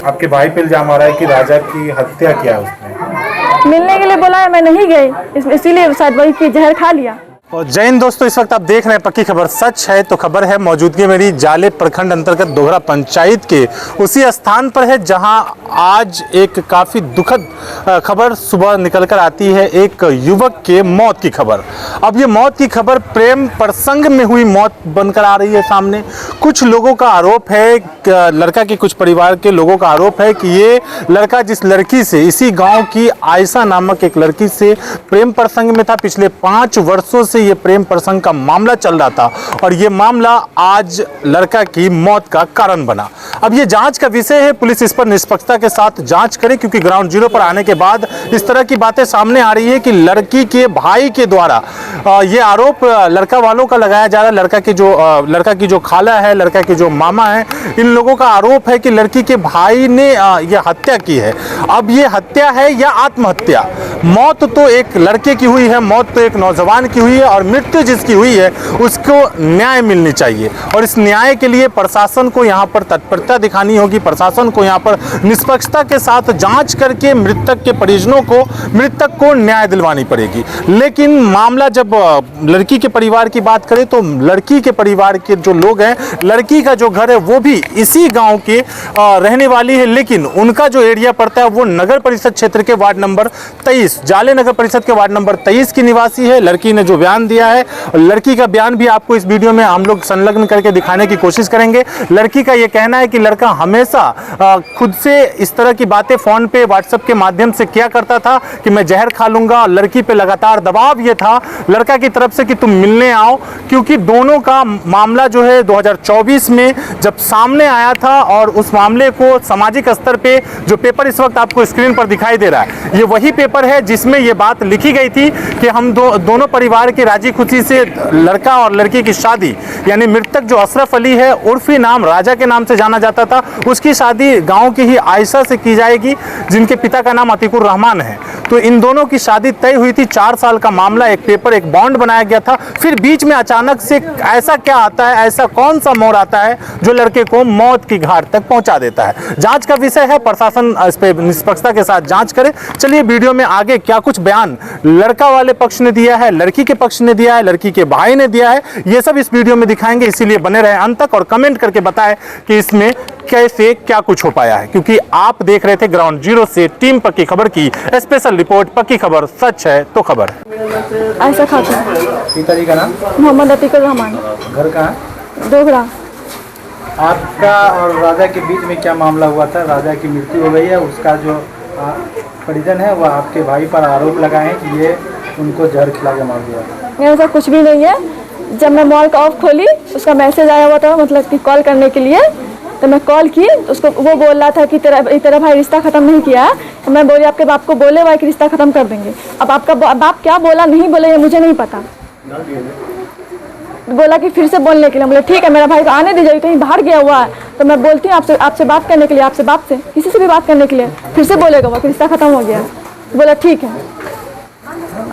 आपके भाई पे इल्जाम आ रहा है कि राजा की हत्या किया उसने। मिलने के लिए बोला है, मैं नहीं गई, इसीलिए शायद वही की जहर खा लिया। और जय हिंद दोस्तों, इस वक्त आप देख रहे हैं पक्की खबर। सच है तो खबर है। मौजूदगी मेरी जाले प्रखंड अंतर्गत दोहरा पंचायत के उसी स्थान पर है जहां आज एक काफ़ी दुखद खबर सुबह निकल कर आती है, एक युवक के मौत की खबर। अब ये मौत की खबर प्रेम प्रसंग में हुई मौत बनकर आ रही है सामने। कुछ लोगों का आरोप है, लड़का के कुछ परिवार के लोगों का आरोप है कि ये लड़का जिस लड़की से, इसी गाँव की आयशा नामक एक लड़की से प्रेम प्रसंग में था। पिछले 5 वर्षों से ये प्रेम प्रसंग का मामला चल रहा था और ये मामला आज लड़का की मौत का कारण बना। अब ये जांच का विषय है, पुलिस इस पर निष्पक्षता के साथ जांच करे, क्योंकि ग्राउंड जीरो पर आने के बाद इस तरह की बातें सामने आ रही है कि लड़की के भाई के द्वारा ये आरोप लड़का वालों का लगाया जा रहा है। लड़का की जो खाला है, लड़का के जो मामा है, इन लोगों का आरोप है कि लड़की के भाई ने यह हत्या की है। अब ये हत्या है या आत्महत्या? मौत तो एक लड़के की हुई है, मौत तो एक नौजवान की हुई है और मृत्यु जिसकी हुई है उसको न्याय मिलनी चाहिए। और इस न्याय के लिए प्रशासन को यहाँ पर तत्परता दिखानी होगी। प्रशासन को यहाँ पर निष्पक्षता के साथ जांच करके मृतक के परिजनों को, मृतक को न्याय दिलवानी पड़ेगी। लेकिन मामला जब लड़की के परिवार की बात करें तो लड़की के परिवार के जो लोग हैं, लड़की का जो घर है वो भी इसी गाँव के रहने वाली है, लेकिन उनका जो एरिया पड़ता है वो नगर परिषद क्षेत्र के वार्ड नंबर 23, जाले नगर परिषद के वार्ड नंबर 23 की निवासी है। लड़की ने जो बयान दिया है, लड़की का बयान भी आपको इस वीडियो में हम लोग संलग्न करके दिखाने की कोशिश करेंगे। लड़की का यह कहना है कि लड़का हमेशा खुद से इस तरह की बातें फोन पे, व्हाट्सएप के माध्यम से किया करता था कि मैं जहर खा लूंगा। लड़की पे लगातार दबाव ये था लड़का की तरफ से कि तुम मिलने आओ, क्योंकि दोनों का मामला जो है 2024 में जब सामने आया था और उस मामले को सामाजिक स्तर पे, जो पेपर इस वक्त आपको स्क्रीन पर दिखाई दे रहा है, ये वही पेपर है जिसमें ये बात लिखी गई थी कि हम दोनों परिवार की राजी खुशी से लड़का और लड़की की शादी, यानी मृतक जो अशरफ अली है उर्फी नाम राजा के नाम से जाना जाता था, उसकी शादी गांव की ही आयशा से की जाएगी, जिनके पिता का नाम अतीकुर रहमान है। तो इन दोनों की शादी तय हुई थी। 4 साल का मामला, एक पेपर, एक बॉन्ड बनाया गया था। फिर बीच में अचानक से ऐसा क्या आता है, ऐसा कौन सा मोड़ आता है जो लड़के को मौत की घाट तक पहुंचा देता है? जांच का विषय है, प्रशासन इस पे निष्पक्षता के साथ जांच करे। चलिए वीडियो में आगे क्या कुछ बयान लड़का वाले पक्ष ने दिया है, लड़की के पक्ष ने दिया है, लड़की के भाई ने दिया है, ये सब इस वीडियो में दिखाएंगे। इसीलिए बने रहे अंत तक और कमेंट करके बताएं कि इसमें कैसे क्या कुछ हो पाया है, क्योंकि आप देख रहे थे ग्राउंड जीरो से टीम पक्की खबर की स्पेशल रिपोर्ट। पक्की खबर, सच है तो खबर। आयशा खातून। पिताजी का नाम? मोहम्मद अतीकुर रहमान। घर कहाँ? डोगरा। आपका और राजा के बीच में क्या मामला हुआ था? राजा की मृत्यु हो गई है, उसका जो परिजन है वह आपके भाई पर आरोप लगाए हैं कि ये उनको जहर खिला के मार दिया। ऐसा कुछ भी नहीं है। जब मैं मॉल का ऑफ खोली, उसका मैसेज आया हुआ था, मतलब कि कॉल करने के लिए, तो मैं कॉल की, उसको वो बोल रहा था कि तेरा भाई रिश्ता ख़त्म नहीं किया। तो मैं बोली आपके बाप को बोले हुआ है कि रिश्ता ख़त्म कर देंगे। अब आपका बाप क्या बोला नहीं बोले ये मुझे नहीं पता। बोला कि फिर से बोलने के लिए। बोले ठीक है, मेरा भाई को आने दीजिए, कहीं बाहर गया हुआ है। तो मैं बोलती हूँ आपसे बात करने के लिए, आपसे बाप से किसी से भी बात करने के लिए। फिर से बोलेगा वो कि रिश्ता ख़त्म हो गया। बोला ठीक है।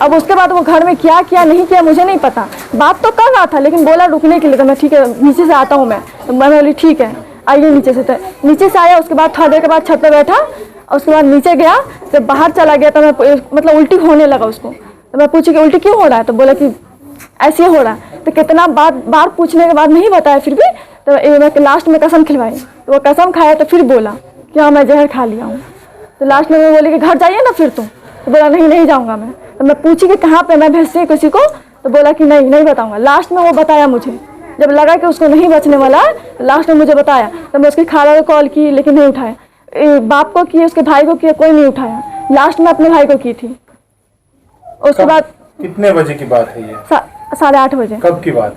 अब उसके बाद वो घर में क्या किया नहीं किया मुझे नहीं पता। बात तो कर रहा था लेकिन बोला रुकने के लिए। तो मैं ठीक है, नीचे से आता हूँ मैं। तो मैं बोली ठीक है आइए नीचे से। तो नीचे से आया, उसके बाद थोड़ा देर के बाद छत पे बैठा और उसके बाद नीचे गया। जब बाहर चला गया तो मैं मतलब उल्टी होने लगा उसको। तो मैं पूछी कि उल्टी क्यों हो रहा है? तो बोला कि ऐसे हो रहा है। तो कितना बार पूछने के बाद नहीं बताया फिर भी। तो मैं लास्ट में कसम खिलवाई। तो वो कसम खाया तो फिर बोला कि हाँ मैं जहर खा लिया हूँ। तो लास्ट में मैं बोली कि घर जाइए ना फिर तुम। तो बोला नहीं जाऊँगा मैं। तो मैं पूछी कि कहाँ पे मैं भेजती किसी को? तो बोला कि नहीं बताऊँगा। लास्ट में वो बताया मुझे, जब लगा कि उसको नहीं बचने वाला, तो लास्ट में मुझे बताया। तो मैं उसकी खाला को कॉल की लेकिन नहीं उठाया, बाप को की, उसके भाई को किया, कोई नहीं उठाया। लास्ट में अपने भाई को की थी। उसके बाद कितने बजे की बात है ये? 8:30 बजे। कब की बात?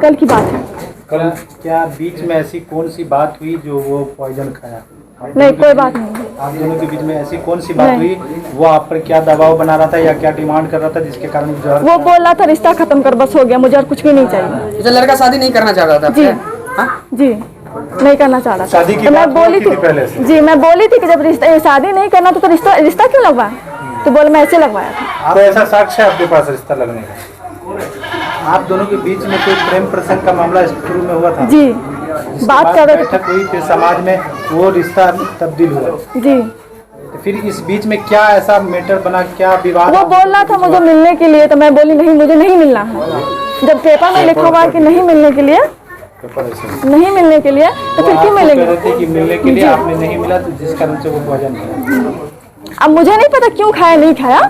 कल की बात है। कल? क्या बीच में ऐसी कौन सी बात हुई जो वो पॉइजन खाया? नहीं कोई बात नहीं। आप दोनों के बीच में ऐसी कौन सी बात हुई? वो आप पर क्या दबाव बना रहा था या क्या डिमांड कर रहा था जिसके कारण वो बोल रहा था रिश्ता खत्म कर, बस हो गया, मुझे और कुछ भी नहीं चाहिए। अच्छा, लड़का शादी नहीं करना चाह रहा था? जी जी नहीं करना चाह रहा था। शादी की तो मैं बात बोली थी पहले से? जी मैं बोली थी कि जब शादी नहीं करना तो रिश्ता क्यों लगवाया? तो बोले मैं ऐसे लगवाया था। तो ऐसा साक्ष्य है आपके पास रिश्ता लगने का? आप दोनों के बीच में कोई प्रेम प्रसंग का मामला शुरू में हुआ था? जी जिसके बात बाद कर रहे थे। बैठक हुई, फिर समाज में वो रिश्ता तब्दील हुआ। जी, तो फिर इस बीच में क्या ऐसा मैटर बना, क्या विवाद? वो बोल रहा था मुझे मिलने के लिए, तो मैं बोली नहीं, मुझे नहीं मिलना है। जब पेपर में लिखा हुआ है कि नहीं मिलने के लिए, नहीं मिलने के लिए, तो फिर क्यों मिलेंगे? कह रहे थे कि मिलने के लिए आपने नहीं मिला, तो जिस कारण से वो भोजन किया। अब मुझे नहीं पता क्यों खाया नहीं खाया,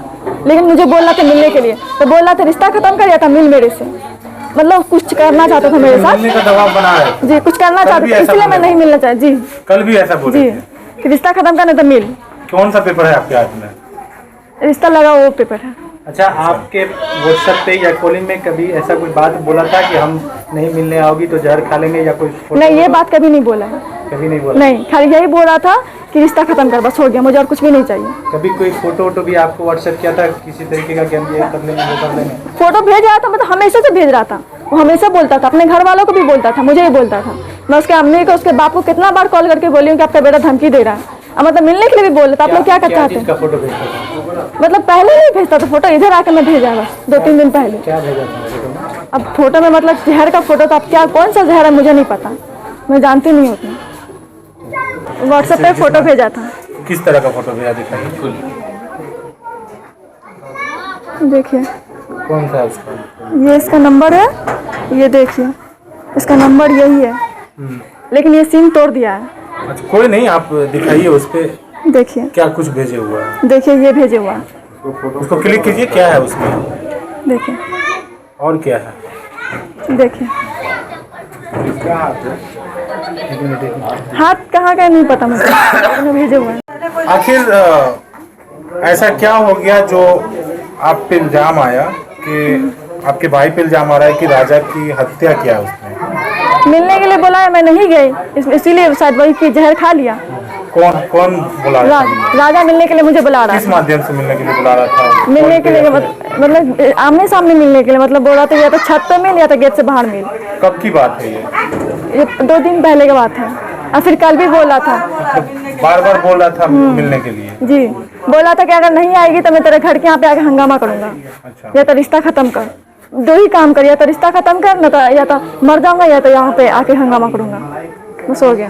लेकिन मुझे बोल रहा था मिलने के लिए, तो बोल रहा था रिश्ता खत्म कर दिया था, मिल मेरे से, मतलब कुछ करना चाहता था मेरे साथ। मिलने का दबाव बना है जी, कुछ करना चाहता था, इसलिए मैं नहीं मिलना चाहती। जी कल भी ऐसा बोले जी, थे। कि रिश्ता खत्म करना तो मिल। कौन सा पेपर है आपके हाथ में? रिश्ता लगा वो पेपर है। अच्छा, आपके व्हाट्सएप पे या कॉलिंग में कभी ऐसा कोई बात बोला था कि हम नहीं मिलने आओगी तो जहर खा लेंगे, या कोई फोटो? नहीं, ये बात कभी नहीं बोला है। कभी नहीं बोला। नहीं, खाली यही बोल रहा था कि रिश्ता खत्म कर, बस हो गया, मुझे और कुछ भी नहीं चाहिए। कभी कोई फोटो वोटो भी आपको व्हाट्सएप किया था किसी तरीके का, कि हम ये कर लेंगे वो कर लेंगे? फोटो भेज रहा था, मतलब हमेशा से भेज रहा था, वो हमेशा बोलता था, अपने घर वालों को भी बोलता था, मुझे ही बोलता था। मैं उसके अम्मी को, उसके बाप को कितना बार कॉल करके बोली हूँ कि आपका बेटा धमकी दे रहा है, अब मतलब मिलने के लिए भी बोल रहा था। आप लोग क्या करते चीज़ हैं? का फोटो भेजता था? मतलब पहले नहीं भेजता था फोटो, इधर आके मैं भेजा बस 2-3 दिन पहले। क्या भेजा था फोटो में? अब फोटो में मतलब जहर का फोटो था, अब क्या कौन सा जहर है मुझे नहीं पता, मैं जानती नहीं उतना। व्हाट्सएप पे फोटो भेजा था। किस तरह का फोटो भेजा, दिखाइए। देखिए, कौन सा है उसका? ये इसका नंबर है, ये देखिए इसका नंबर यही है, लेकिन ये सिम तोड़ दिया है। अच्छा, कोई नहीं, आप दिखाइए उस पे देखिए, क्या कुछ भेजे हुआ है। देखिए ये भेजे हुआ है, उसको क्लिक कीजिए, क्या है उसमें देखिए, और क्या है? देखिए क्या हाथ है? हाथ कहाँ का है नहीं पता मुझे, लेकिन भेजे हुआ है। आखिर ऐसा क्या हो गया जो आप पे इल्जाम आया कि आपके भाई पे इल्जाम आ रहा है कि राजा की हत्या किया उसने? मिलने के लिए बोला है, मैं नहीं गई, इसीलिए शायद वही की जहर खा लिया। कौन कौन बुला रहा था? राजा मिलने के लिए मुझे बुला रहा किस था, माध्यम से मिलने के लिए बुला रहा था? मिलने के लिए मतलब आमने सामने मिलने के लिए, मतलब बोल रहा था या तो छत पे मिल या तो गेट से बाहर मिल। कब की बात है ये 2 दिन पहले की बात है, और फिर कल भी बोला था। बार बार बोल रहा था मिलने के लिए? जी, बोला था कि अगर नहीं आएगी तो मैं तेरे घर के यहाँ पे आके हंगामा करूंगा, अच्छा, या तो रिश्ता खत्म कर, 2 ही काम कर, या तो रिश्ता खत्म कर, ना तो या तो मर जाऊंगा, या तो यहाँ पे आके हंगामा करूंगा, बस हो गया।